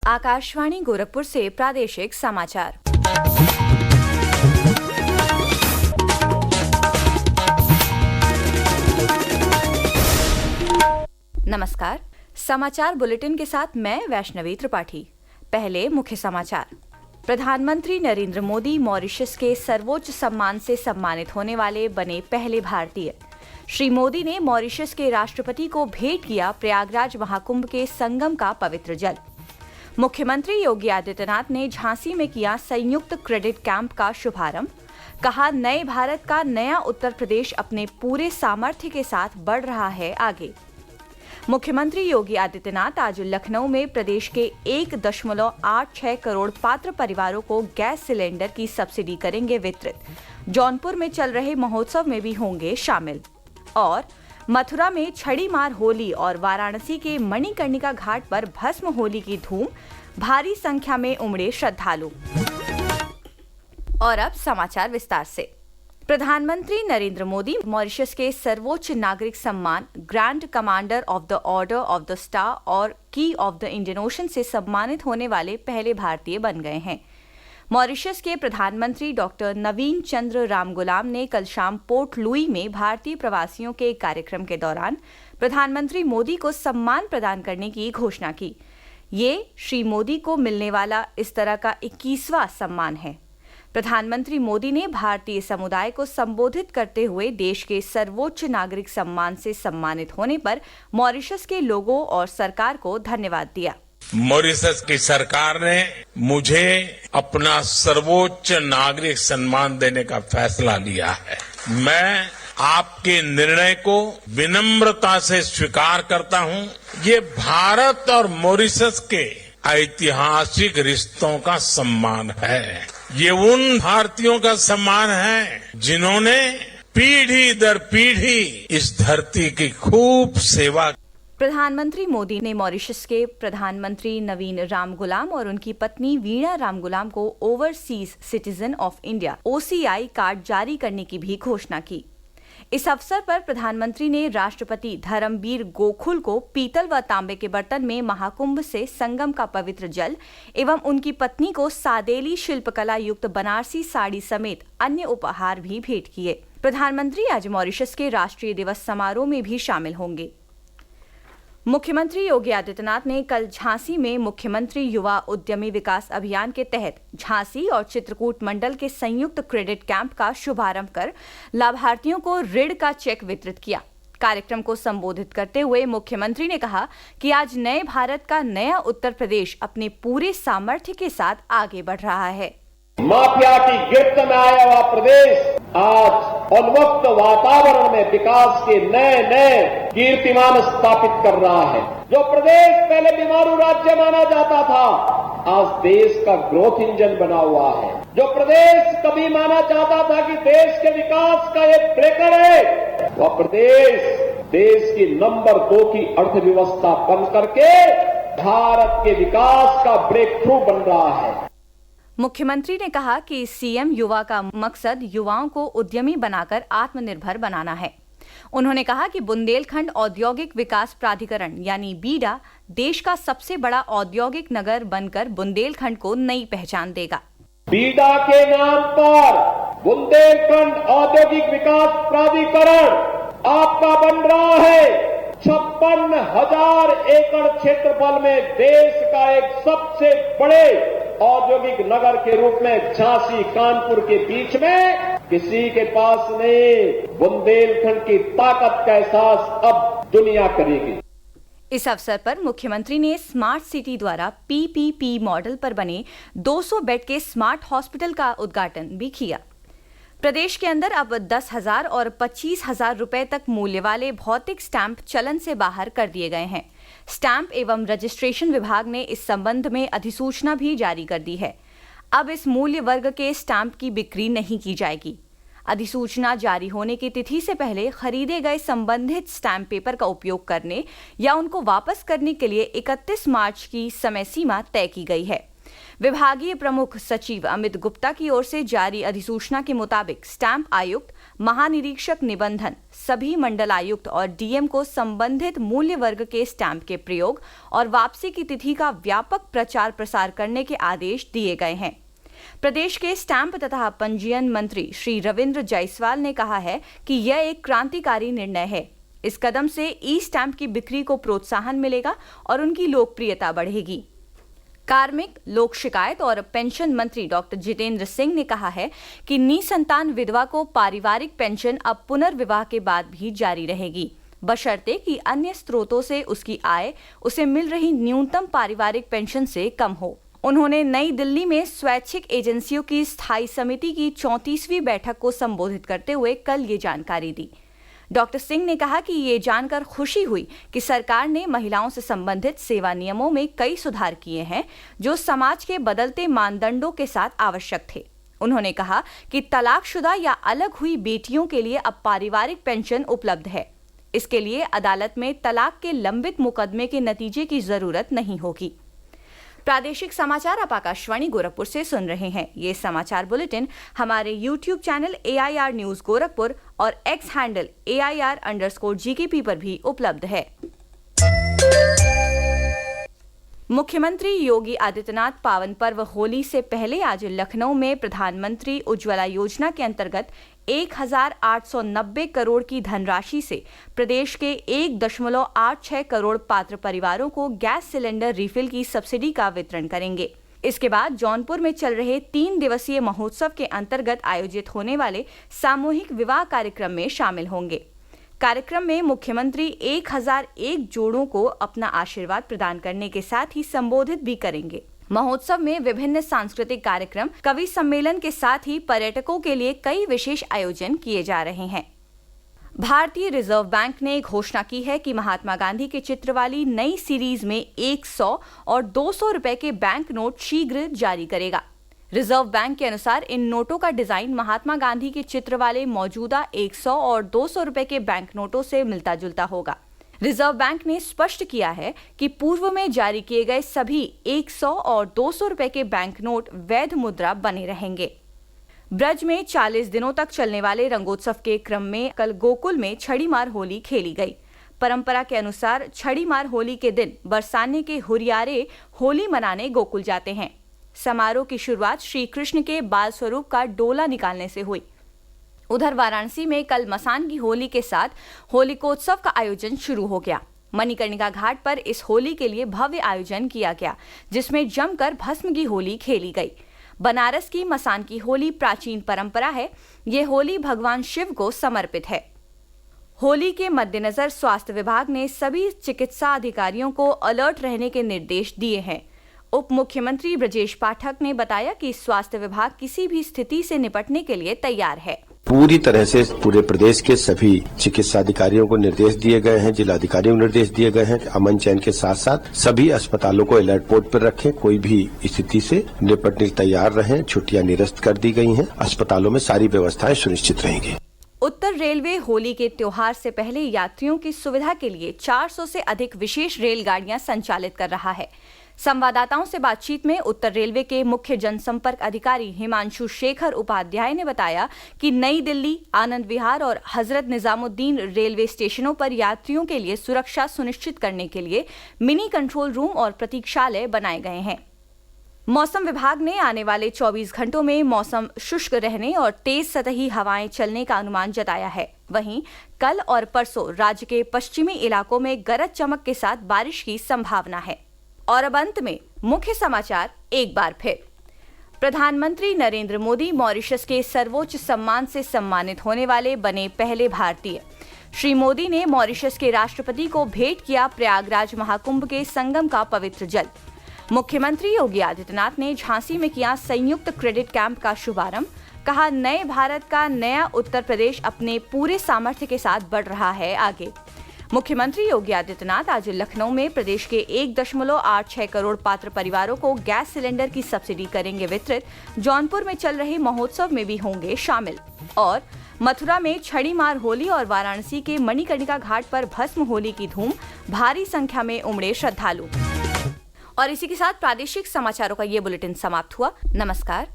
आकाशवाणी गोरखपुर से प्रादेशिक समाचार। नमस्कार, समाचार बुलेटिन के साथ मैं वैष्णवी त्रिपाठी। पहले मुख्य समाचार। प्रधानमंत्री नरेंद्र मोदी मॉरिशस के सर्वोच्च सम्मान से सम्मानित होने वाले बने पहले भारतीय। श्री मोदी ने मॉरिशस के राष्ट्रपति को भेंट किया प्रयागराज महाकुंभ के संगम का पवित्र जल। मुख्यमंत्री योगी आदित्यनाथ ने झांसी में किया संयुक्त क्रेडिट कैंप का शुभारंभ। कहा, नए भारत का नया उत्तर प्रदेश अपने पूरे सामर्थ्य के साथ बढ़ रहा है आगे। मुख्यमंत्री योगी आदित्यनाथ आज लखनऊ में प्रदेश के 1.86 करोड़ पात्र परिवारों को गैस सिलेंडर की सब्सिडी करेंगे वितरित। जौनपुर में चल रहे महोत्सव में भी होंगे शामिल। और मथुरा में छड़ी मार होली और वाराणसी के मणिकर्णिका घाट पर भस्म होली की धूम, भारी संख्या में उमड़े श्रद्धालु। और अब समाचार विस्तार से। प्रधानमंत्री नरेंद्र मोदी मॉरिशस के सर्वोच्च नागरिक सम्मान grand commander of the order of the star और की ऑफ द इंडियन ओशन से सम्मानित होने वाले पहले भारतीय बन गए हैं। मॉरिशस के प्रधानमंत्री डॉक्टर नवीन चंद्र रामगुलाम ने कल शाम पोर्ट लुई में भारतीय प्रवासियों के एक कार्यक्रम के दौरान प्रधानमंत्री मोदी को सम्मान प्रदान करने की घोषणा की। ये श्री मोदी को मिलने वाला इस तरह का 21वां सम्मान है। प्रधानमंत्री मोदी ने भारतीय समुदाय को संबोधित करते हुए देश के सर्वोच्च नागरिक सम्मान से सम्मानित होने पर मॉरिशस के लोगों और सरकार को धन्यवाद दिया। मॉरिशस की सरकार ने मुझे अपना सर्वोच्च नागरिक सम्मान देने का फैसला लिया है। मैं आपके निर्णय को विनम्रता से स्वीकार करता हूं। ये भारत और मॉरिशस के ऐतिहासिक रिश्तों का सम्मान है। ये उन भारतीयों का सम्मान है जिन्होंने पीढ़ी दर पीढ़ी इस धरती की खूब सेवा। प्रधानमंत्री मोदी ने मॉरिशस के प्रधानमंत्री नवीन रामगुलाम और उनकी पत्नी वीणा रामगुलाम को overseas citizen of India OCI card जारी करने की भी घोषणा की। इस अवसर पर प्रधानमंत्री ने राष्ट्रपति धर्मवीर गोकुल को पीतल व तांबे के बर्तन में महाकुंभ से संगम का पवित्र जल एवं उनकी पत्नी को सादेली शिल्पकला युक्त बनारसी साड़ी समेत अन्य उपहार भी भेंट किए। प्रधानमंत्री आज मॉरिशस के राष्ट्रीय दिवस समारोह में भी शामिल होंगे। मुख्यमंत्री योगी आदित्यनाथ ने कल झांसी में मुख्यमंत्री युवा उद्यमी विकास अभियान के तहत झांसी और चित्रकूट मंडल के संयुक्त क्रेडिट कैंप का शुभारंभ कर लाभार्थियों को ऋण का चेक वितरित किया। कार्यक्रम को संबोधित करते हुए मुख्यमंत्री ने कहा कि आज नए भारत का नया उत्तर प्रदेश अपने पूरे सामर्थ्य के साथ आगे बढ़ रहा है। माफिया की गिरफ्त में आया हुआ प्रदेश आज उन्मुक्त वातावरण में विकास के नए नए कीर्तिमान स्थापित कर रहा है। जो प्रदेश पहले बीमारू राज्य माना जाता था, आज देश का ग्रोथ इंजन बना हुआ है। जो प्रदेश कभी माना जाता था कि देश के विकास का एक ब्रेकर है, वह प्रदेश देश की नंबर 2 की अर्थव्यवस्था बन करके भारत के विकास का ब्रेक थ्रू बन रहा है। मुख्यमंत्री ने कहा कि सीएम युवा का मकसद युवाओं को उद्यमी बनाकर आत्मनिर्भर बनाना है। उन्होंने कहा कि बुंदेलखंड औद्योगिक विकास प्राधिकरण यानी बीडा देश का सबसे बड़ा औद्योगिक नगर बनकर बुंदेलखंड को नई पहचान देगा। बीडा के नाम पर बुंदेलखंड औद्योगिक विकास प्राधिकरण आपका बन रहा है। 56,000 एकड़ क्षेत्रफल में देश का एक सबसे बड़े औद्योगिक नगर के रूप में झांसी कानपुर के बीच में किसी के पास नहीं। बुंदेलखंड की ताकत का एहसास अब दुनिया करेगी। इस अवसर पर मुख्यमंत्री ने स्मार्ट सिटी द्वारा PPP मॉडल पर बने 200 बेड के स्मार्ट हॉस्पिटल का उद्घाटन भी किया। प्रदेश के अंदर अब 10,000 और 25,000 रुपए तक मूल्य वाले भौतिक स्टैंप चलन से बाहर कर दिए गए हैं। स्टैंप एवं रजिस्ट्रेशन विभाग ने इस संबंध में अधिसूचना भी जारी कर दी है। अब इस मूल्य वर्ग के स्टैंप की बिक्री नहीं की जाएगी। अधिसूचना जारी होने की तिथि से पहले खरीदे गए संबंधित स्टैंप पेपर का उपयोग करने या उनको वापस करने के लिए 31 मार्च की समय सीमा तय की गई है। विभागीय प्रमुख सचिव अमित गुप्ता की ओर से जारी अधिसूचना के मुताबिक स्टैंप आयुक्त, महानिरीक्षक निबंधन, सभी मंडल आयुक्त और डीएम को संबंधित मूल्य वर्ग के स्टैंप के प्रयोग और वापसी की तिथि का व्यापक प्रचार प्रसार करने के आदेश दिए गए हैं। प्रदेश के स्टैंप तथा पंजीयन मंत्री श्री रविंद्र जायसवाल ने कहा है कि यह एक क्रांतिकारी निर्णय है। इस कदम से ई स्टैंप की बिक्री को प्रोत्साहन मिलेगा और उनकी लोकप्रियता बढ़ेगी। कार्मिक, लोक शिकायत और पेंशन मंत्री डॉक्टर जितेंद्र सिंह ने कहा है कि निसंतान विधवा को पारिवारिक पेंशन अब पुनर्विवाह के बाद भी जारी रहेगी, बशर्ते कि अन्य स्रोतों से उसकी आय उसे मिल रही न्यूनतम पारिवारिक पेंशन से कम हो। उन्होंने नई दिल्ली में स्वैच्छिक एजेंसियों की स्थायी समिति की 34वीं बैठक को संबोधित करते हुए कल ये जानकारी दी। डॉक्टर सिंह ने कहा कि ये जानकर खुशी हुई कि सरकार ने महिलाओं से संबंधित सेवा नियमों में कई सुधार किए हैं जो समाज के बदलते मानदंडों के साथ आवश्यक थे। उन्होंने कहा कि तलाकशुदा या अलग हुई बेटियों के लिए अब पारिवारिक पेंशन उपलब्ध है। इसके लिए अदालत में तलाक के लंबित मुकदमे के नतीजे की जरूरत नहीं होगी। प्रादेशिक समाचार आप आकाशवाणी गोरखपुर से सुन रहे हैं। ये समाचार बुलेटिन हमारे YouTube channel AIR news Gorakhpur और X हैंडल AIR_GKP पर भी उपलब्ध है। मुख्यमंत्री योगी आदित्यनाथ पावन पर्व होली से पहले आज लखनऊ में प्रधानमंत्री उज्ज्वला योजना के अंतर्गत 1,890 करोड़ की धनराशि से प्रदेश के 1.86 करोड़ पात्र परिवारों को गैस सिलेंडर रिफिल की सब्सिडी का वितरण करेंगे। इसके बाद जौनपुर में चल रहे 3 दिवसीय महोत्सव के अंतर्गत आयोजित होने वाले सामूहिक विवाह कार्यक्रम में शामिल होंगे। कार्यक्रम में मुख्यमंत्री 1001 जोड़ों को अपना आशीर्वाद प्रदान करने के साथ ही संबोधित भी करेंगे। महोत्सव में विभिन्न सांस्कृतिक कार्यक्रम, कवि सम्मेलन के साथ ही पर्यटकों के लिए कई विशेष आयोजन किए जा रहे हैं। भारतीय रिजर्व बैंक ने घोषणा की है कि महात्मा गांधी के चित्र वाली नई सीरीज में 100 और 200 रुपए के बैंक नोट शीघ्र जारी करेगा। रिजर्व बैंक के अनुसार इन नोटों का डिजाइन महात्मा गांधी के चित्र वाले मौजूदा 100 और 200 रुपए के बैंक नोटों से मिलता जुलता होगा। रिजर्व बैंक ने स्पष्ट किया है कि पूर्व में जारी किए गए सभी 100 और 200 रुपए के बैंक नोट वैध मुद्रा बने रहेंगे। ब्रज में 40 दिनों तक चलने वाले रंगोत्सव के क्रम में कल गोकुल में छड़ी मार होली खेली गई। परंपरा के अनुसार छड़ी मार होली के दिन बरसाने के हुरियारे होली मनाने गोकुल जाते हैं। समारोह की शुरुआत श्री कृष्ण के बाल स्वरूप का डोला निकालने से हुई। उधर वाराणसी में कल मसान की होली के साथ होलिकोत्सव का आयोजन शुरू हो गया। मणिकर्णिका घाट पर इस होली के लिए भव्य आयोजन किया गया, जिसमें जमकर भस्म की होली खेली गई। बनारस की मसान की होली प्राचीन परंपरा है। ये होली भगवान शिव को समर्पित है। होली के मद्देनजर स्वास्थ्य विभाग ने सभी चिकित्सा अधिकारियों को अलर्ट रहने के निर्देश दिए हैं। उप मुख्यमंत्री ब्रजेश पाठक ने बताया कि स्वास्थ्य विभाग किसी भी स्थिति से निपटने के लिए तैयार है। पूरी तरह से पूरे प्रदेश के सभी चिकित्सा अधिकारियों को निर्देश दिए गए हैं, जिलाधिकारियों को निर्देश दिए गए हैं। अमन चैन के साथ साथ सभी अस्पतालों को अलर्ट मोड पर रखें, कोई भी स्थिति से निपटने के तैयार रहें। छुट्टियां निरस्त कर दी गई हैं। अस्पतालों में सारी व्यवस्थाएं सुनिश्चित रहेंगी। उत्तर रेलवे होली के त्योहार से पहले यात्रियों की सुविधा के लिए 400 से अधिक विशेष रेलगाड़ियां संचालित कर रहा है। संवाददाताओं से बातचीत में उत्तर रेलवे के मुख्य जनसंपर्क अधिकारी हिमांशु शेखर उपाध्याय ने बताया कि नई दिल्ली, आनंद विहार और हजरत निजामुद्दीन रेलवे स्टेशनों पर यात्रियों के लिए सुरक्षा सुनिश्चित करने के लिए मिनी कंट्रोल रूम और प्रतीक्षालय बनाए गए हैं। मौसम विभाग ने आने वाले 24 घंटों में मौसम शुष्क रहने और तेज सतही हवाएं चलने का अनुमान जताया है। वहीं कल और परसों राज्य के पश्चिमी इलाकों में गरज चमक के साथ बारिश की संभावना है। और अब अंत में मुख्य समाचार एक बार फिर। प्रधानमंत्री नरेंद्र मोदी मॉरिशस के सर्वोच्च सम्मान से सम्मानित होने वाले बने पहले भारतीय। श्री मोदी ने मॉरिशस के राष्ट्रपति को भेंट किया प्रयागराज महाकुंभ के संगम का पवित्र जल। मुख्यमंत्री योगी आदित्यनाथ ने झांसी में किया संयुक्त क्रेडिट कैंप का शुभारंभ। कहा, नए भारत का नया उत्तर प्रदेश अपने पूरे सामर्थ्य के साथ बढ़ रहा है आगे। मुख्यमंत्री योगी आदित्यनाथ आज लखनऊ में प्रदेश के 1.86 करोड़ पात्र परिवारों को गैस सिलेंडर की सब्सिडी करेंगे वितरित। जौनपुर में चल रहे महोत्सव में भी होंगे शामिल। और मथुरा में छड़ी मार होली और वाराणसी के मणिकर्णिका घाट पर भस्म होली की धूम, भारी संख्या में उमड़े श्रद्धालु। और इसी के साथ प्रादेशिक समाचारों का ये बुलेटिन समाप्त हुआ। नमस्कार।